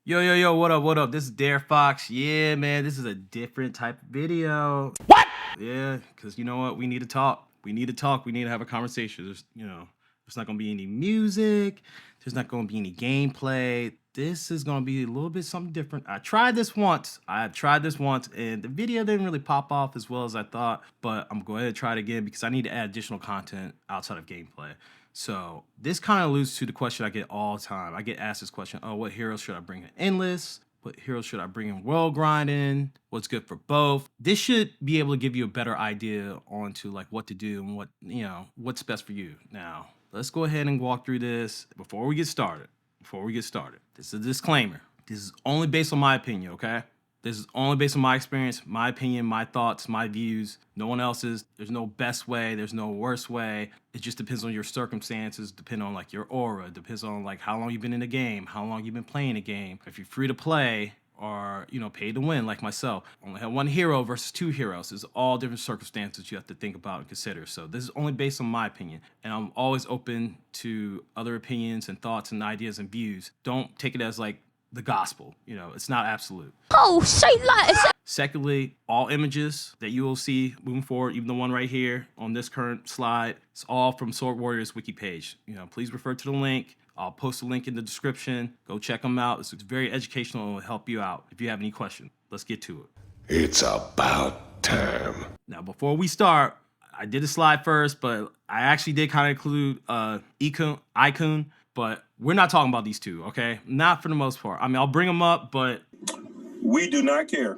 Yo, what up, what up? This is Dare Fox. Yeah, man, this is a different type of video. What? Yeah, because you know what? We need to talk. We need to talk. We need to have a conversation. There's not going to be any music. There's not going to be any gameplay. This is going to be a little bit something different. I tried this once, and the video didn't really pop off as well as I thought, but I'm going to try it again because I need to add additional content outside of gameplay. So this kind of alludes to the question I get all the time. I get asked this question, oh, what heroes should I bring in endless? What heroes should I bring in world grinding? What's good for both? This should be able to give you a better idea onto like what to do and what's best for you. Now, let's go ahead and walk through this before we get started. This is a disclaimer. This is only based on my opinion, okay? This is only based on my experience, my opinion, my thoughts, my views, no one else's. There's no best way, there's no worst way. It just depends on your circumstances, depend on like your aura, depends on like how long you've been in the game, how long you've been playing the game. If you're free to play or, pay to win like myself, only have one hero versus two heroes. There's all different circumstances you have to think about and consider. So this is only based on my opinion. And I'm always open to other opinions and thoughts and ideas and views. Don't take it as like the gospel, it's not absolute. Oh, say that. Secondly, all images that you will see moving forward, even the one right here on this current slide, it's all from Sword Warriors wiki page. Please refer to the link. I'll post a link in the description. Go check them out. It's very educational and will help you out if you have any questions. Let's get to it. It's about time. Now, before we start, I did a slide first, but I actually did kind of include Icon, but we're not talking about these two, okay? Not for the most part. I mean, I'll bring them up, but we do not care.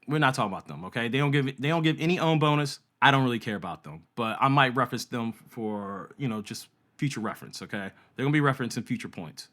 We're not talking about them, okay? They don't give any own bonus. I don't really care about them, but I might reference them for, just future reference, okay? They're gonna be referenced in future points.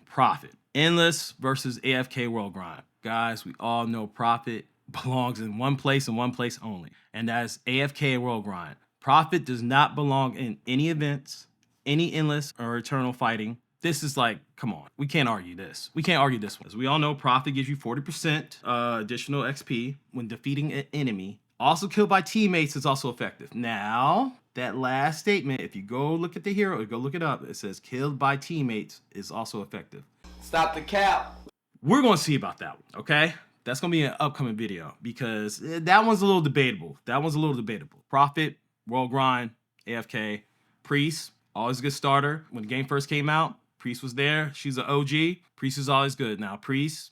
Profit. Endless versus AFK world grind. Guys, we all know Profit belongs in one place and one place only, and that is AFK world grind. Profit does not belong in any events, any endless or eternal fighting. This is like, come on, we can't argue this. We can't argue this one. As we all know, Profit gives you 40% additional XP when defeating an enemy. Also killed by teammates is also effective. Now, that last statement, if you go look at the hero, go look it up, it says killed by teammates is also effective. Stop the cap. We're going to see about that one, okay? That's going to be an upcoming video because that one's a little debatable. Profit, world grind, AFK, Priest, always a good starter. When the game first came out, Priest was there. She's an OG. Priest is always good. Now, Priest,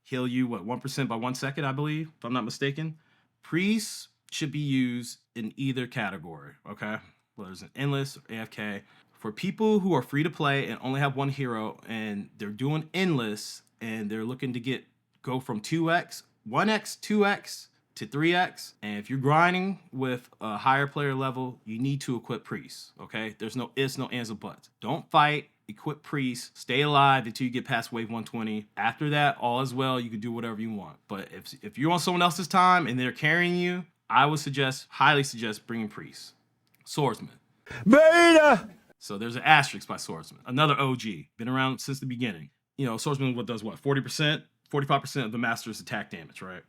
heal you, 1% by 1 second, I believe, if I'm not mistaken. Priest should be used in either category, okay? Whether it's an endless or AFK. For people who are free to play and only have one hero and they're doing endless and they're looking to go from 1x, 2x, to 3x, and if you're grinding with a higher player level, you need to equip Priest, okay? There's no ifs, no ands, or buts. Don't fight, equip Priest, stay alive until you get past wave 120. After that, all is well, you can do whatever you want. But if you're on someone else's time and they're carrying you, I would highly suggest bringing Priest. Swordsman. Beta! So there's an asterisk by Swordsman. Another OG, been around since the beginning. Swordsman does 40%? 45% of the master's attack damage, right?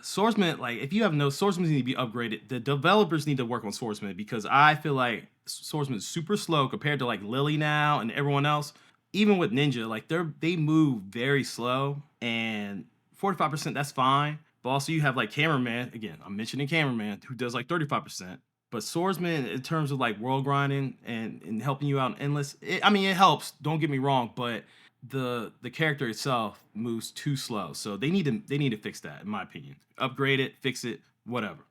Swordsman, like, if you have no, Swordsman need to be upgraded. The developers need to work on Swordsman because I feel like Swordsman is super slow compared to like Lily now and everyone else. Even with Ninja, like they move very slow, and 45%, that's fine. But also you have like Cameraman, again, I'm mentioning Cameraman, who does like 35%. But Swordsman, in terms of like world grinding and helping you out in endless, it helps, don't get me wrong, but the character itself moves too slow. So they need to fix that, in my opinion. Upgrade it, fix it, whatever.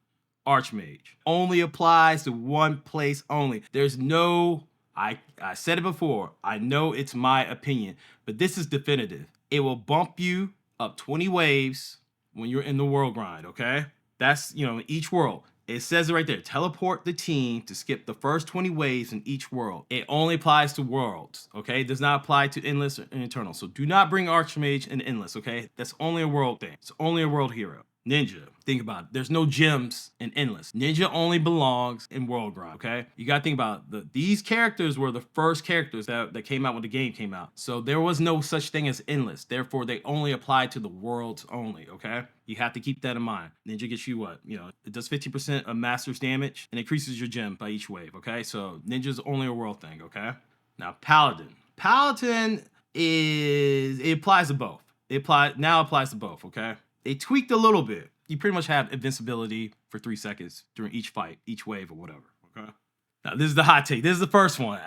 Archmage only applies to one place only. There's no, I said it before, I know it's my opinion, but this is definitive. It will bump you up 20 waves when you're in the world grind, okay? That's, each world. It says it right there. Teleport the team to skip the first 20 waves in each world. It only applies to worlds, okay? It does not apply to endless or eternal. So do not bring Archmage in endless, okay? That's only a world thing. It's only a world hero. Ninja, think about it. There's no gems in endless. Ninja only belongs in world grind, okay? You gotta think about these characters were the first characters that came out when the game came out. So there was no such thing as endless. Therefore, they only apply to the worlds only, okay? You have to keep that in mind. Ninja gets you what? It does 50% of master's damage and increases your gem by each wave, okay? So Ninja's only a world thing, okay? Now, Paladin. Paladin it applies to both. Now applies to both, okay? They tweaked a little bit. You pretty much have invincibility for 3 seconds during each fight, each wave or whatever, okay? Now this is the hot take. This is the first one.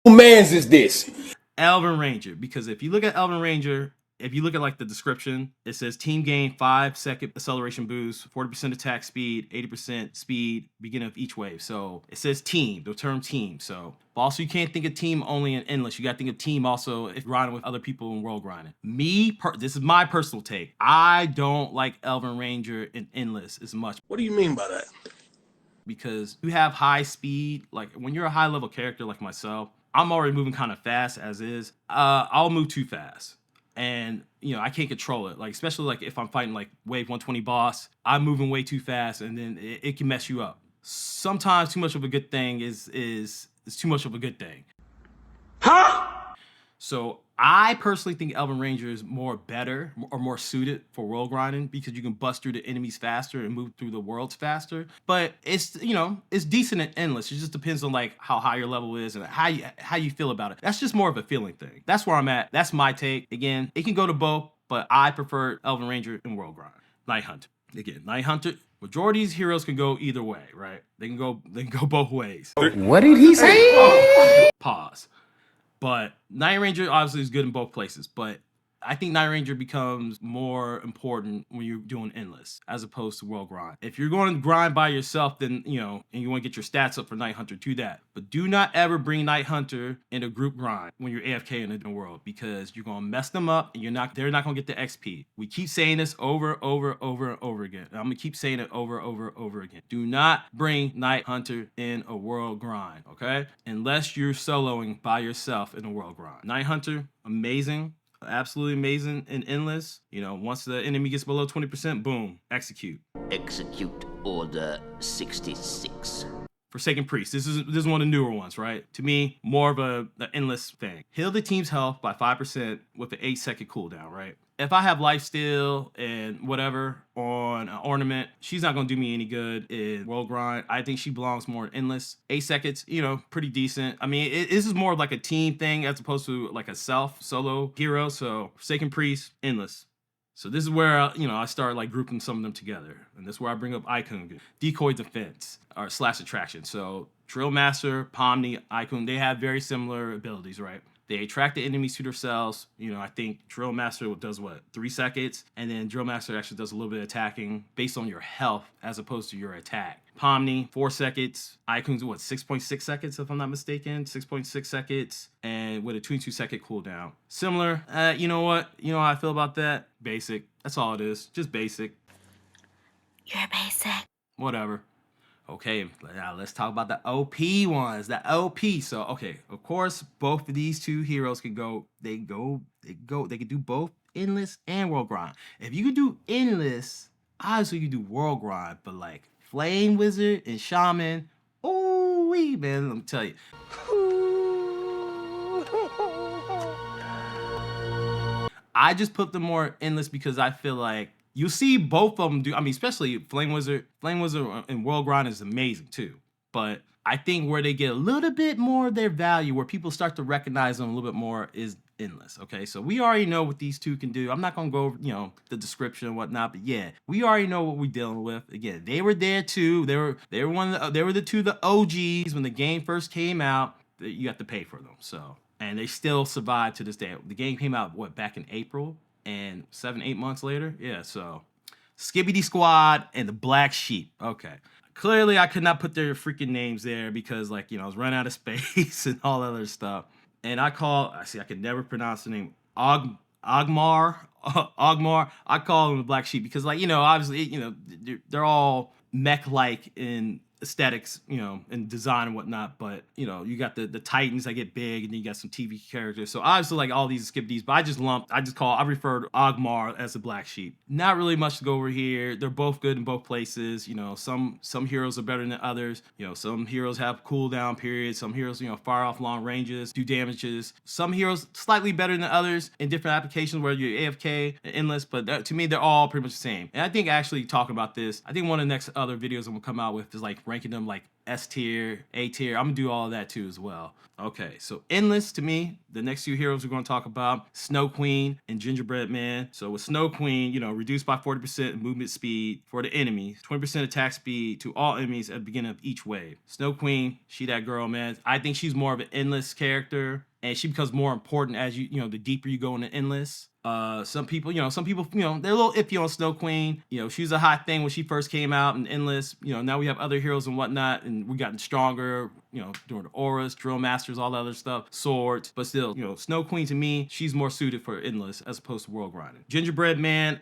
Who mans is this? Elvin Ranger, because if you look at Elvin Ranger, if you look at like the description, it says team gain 5-second acceleration boost, 40% attack speed, 80% speed, beginning of each wave. So it says team, the term team. So also you can't think of team only in endless. You got to think of team also if grinding with other people in world grinding. This is my personal take. I don't like Elvin Ranger in endless as much. What do you mean by that? Because you have high speed, like when you're a high level character like myself, I'm already moving kind of fast as is. I'll move too fast. And, you know, I can't control it. Like, especially like if I'm fighting like wave 120 boss, I'm moving way too fast and then it can mess you up. Sometimes too much of a good thing is too much of a good thing. Huh? So I personally think Elvin Ranger is more suited for world grinding because you can bust through the enemies faster and move through the worlds faster. But it's, you know, it's decent and endless. It just depends on like how high your level is and how you feel about it. That's just more of a feeling thing. That's where I'm at. That's my take. Again, it can go to both, but I prefer Elvin Ranger in world grind. Night Hunter. Again, Night Hunter. Majority of these heroes can go either way, right? They can go both ways. What did he say? Pause. But Night Ranger obviously is good in both places, but I think Night Ranger becomes more important when you're doing endless as opposed to world grind. If you're going to grind by yourself, then, you know, and you want to get your stats up for Night Hunter, do that. But do not ever bring Night Hunter in a group grind when you're AFK in the world because you're going to mess them up and they're not going to get the XP. We keep saying this over and over again. And I'm going to keep saying it over again. Do not bring Night Hunter in a world grind, okay? Unless you're soloing by yourself in a world grind. Night Hunter, amazing. Absolutely amazing and endless. You know, once the enemy gets below 20%, boom, execute. Execute Order 66. Forsaken Priest. This is one of the newer ones, right? To me, more of an endless thing. Heal the team's health by 5% with an 8-second cooldown, right? If I have lifesteal and whatever on an ornament, she's not going to do me any good in world grind. I think she belongs more in endless. 8 seconds, you know, pretty decent. I mean, this is more like a team thing as opposed to like a solo hero. So Forsaken Priest, endless. So this is where, you know, I start like grouping some of them together. And this is where I bring up Icon, Decoy Defense, or / Attraction. So Drill Master, Pomni, Icon, they have very similar abilities, right? They attract the enemies to themselves. You know, I think Drill Master does what, 3 seconds? And then Drill Master actually does a little bit of attacking based on your health as opposed to your attack. Pomni, 4 seconds. Icon's what, 6.6 seconds if I'm not mistaken? 6.6 seconds. And with a 22-second cooldown. Similar. You know what? You know how I feel about that? Basic. That's all it is. Just basic. You're basic. Whatever. Okay, now let's talk about the OP ones. The OP. So, okay, of course, both of these two heroes can go. They can do both endless and world grind. If you can do endless, obviously you can do world grind. But like Flame Wizard and Shaman, oh wee, man, let me tell you. I just put them more endless because I feel like you see both of them do. I mean, especially Flame Wizard in world grind is amazing too. But I think where they get a little bit more of their value, where people start to recognize them a little bit more, is endless. Okay, so we already know what these two can do. I'm not gonna go over, you know, the description and whatnot, but yeah, we already know what we're dealing with. Again, they were there too. They were the OGs when the game first came out. You have to pay for them. So, and they still survive to this day. The game came out back in April. And 7-8 months later, yeah, so Skibbity Squad and the Black Sheep. Okay. Clearly, I could not put their freaking names there because, like, you know, I was running out of space and all that other stuff. And I could never pronounce the name. Ogmar. I call them the Black Sheep because, like, you know, obviously, you know, they're all mech-like in aesthetics, you know, and design and whatnot, but you know, you got the Titans that get big, and then you got some TV characters. So obviously, like all these skip these, but I refer to Ogmar as the Black Sheep. Not really much to go over here. They're both good in both places. You know, some heroes are better than others. You know, some heroes have cooldown periods. Some heroes, you know, fire off long ranges, do damages. Some heroes slightly better than others in different applications where you're AFK and endless, but to me, they're all pretty much the same. And I think actually talking about this, I think one of the next other videos I'm gonna come out with is like ranking them like S tier, A tier. I'm gonna do all of that too as well. Okay, so endless to me, the next two heroes we're gonna talk about, Snow Queen and Gingerbread Man. So with Snow Queen, you know, reduced by 40% movement speed for the enemies, 20% attack speed to all enemies at the beginning of each wave. Snow Queen, she that girl, man. I think she's more of an endless character, and she becomes more important as you know, the deeper you go into endless. Some people, they're a little iffy on Snow Queen. You know, she was a hot thing when she first came out in Endless. You know, now we have other heroes and whatnot, and we gotten stronger, you know, doing the auras, drill masters, all that other stuff, swords. But still, you know, Snow Queen to me, she's more suited for Endless as opposed to world grinding. Gingerbread Man,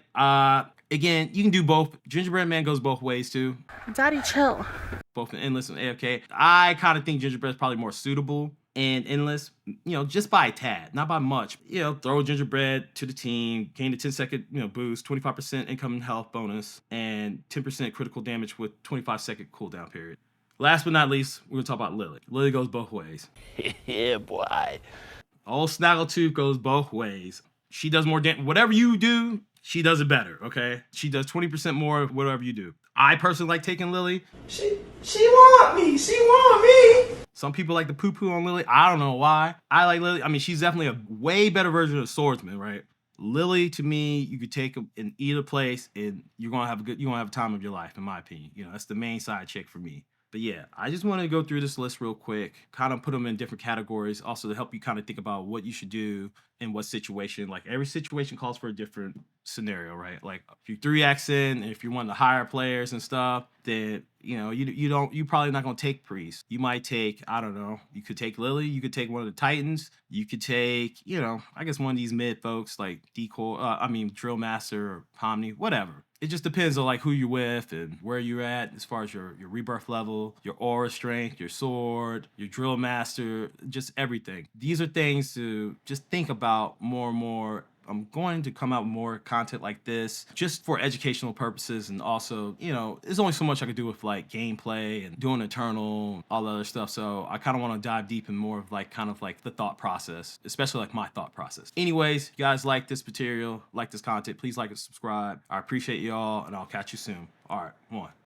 again, you can do both. Gingerbread Man goes both ways too. Daddy, chill. Both in Endless and AFK. I kind of think Gingerbread's probably more suitable and Endless, you know, just by a tad, not by much. You know, throw Gingerbread to the team, gain a 10-second, you know, boost, 25% incoming health bonus, and 10% critical damage with 25-second cooldown period. Last but not least, we're gonna talk about Lily. Lily goes both ways. Yeah, boy. Old Snaggletooth goes both ways. She does more damage. Whatever you do, she does it better, okay? She does 20% more of whatever you do. I personally like taking Lily. She want me. She want me. Some people like the poo-poo on Lily. I don't know why. I like Lily. I mean, she's definitely a way better version of Swordsman, right? Lily, to me, you could take in either place, and you're gonna have a time of your life, in my opinion. You know, that's the main side chick for me. But yeah, I just wanted to go through this list real quick, kind of put them in different categories, also to help you kind of think about what you should do in what situation. Like every situation calls for a different scenario, right? Like if you 3x in, and if you're one of the higher players and stuff, then you know you probably not gonna take priest. You might take, I don't know, you could take Lily, you could take one of the Titans, you could take, you know, I guess one of these mid folks like Decoy, Drill Master or Pomni, whatever. It just depends on like who you're with and where you're at as far as your rebirth level, your aura strength, your sword, your drill master, just everything. These are things to just think about more and more. I'm going to come out with more content like this just for educational purposes, and also, you know, there's only so much I could do with like gameplay and doing Eternal, all the other stuff. So I kind of want to dive deep in more of like kind of like the thought process, especially like my thought process. Anyways, you guys like this material, like this content, please like and subscribe. I appreciate y'all, and I'll catch you soon. All right, one.